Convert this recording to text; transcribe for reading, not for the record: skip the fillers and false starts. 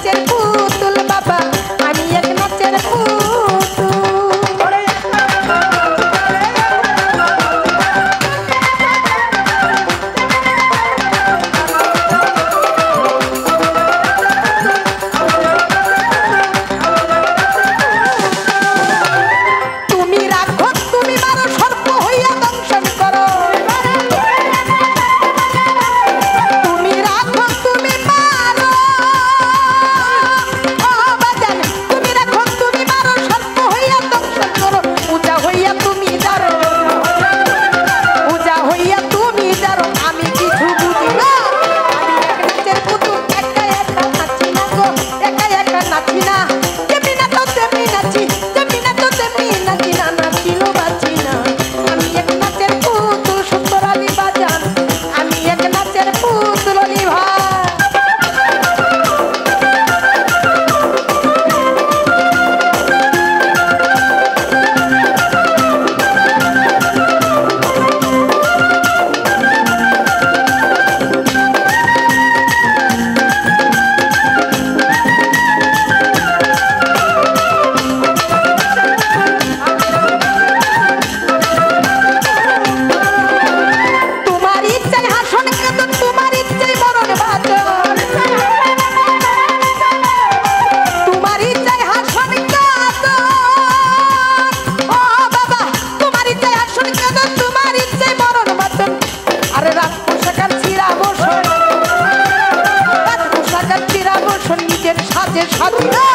নাচের পুতুল বাবা, আমি এক নাচের পুতুল। তুমি রাখো, তুমি মারো, সর্প হইয়া দংশন করো। তুমি রাখো, তুমি মারো, ও বাজান, তুমি রাখো, তুমি মারো, সর্প হইয়া দংশন করো। পূজা হইয়া তুমি যারো, পূজা হইয়া তুমি যারো, আমি কিছু বুঝি না। আমি এক নাচের পুতুল, একা একা নাচি না গো, একা একা নাচি না। তেমনি না তো তেমনি নাচি, তেমনি না তো তেমনি নাচি না, নাচিলো বাঁচি না। আমি এক নাচের পুতুল সুন্দর আলী বাজান, আমি এক নাচের পুতুল অলি ভাই। তোমার ইচ্ছায় হাসন কাঁদন, তোমার ইচ্ছায় মরণ বাঁচন। তোমার ইচ্ছায় হাসন কাঁদন, ও বাবা, তোমার ইচ্ছায় হাসন কাঁদন, তোমার ইচ্ছায় মরণ বাঁচন। আরে রাত পোশাকার চিরা বসন, রাত পোশাকার চিরা বসন, নিজের সাজে সাজিয়া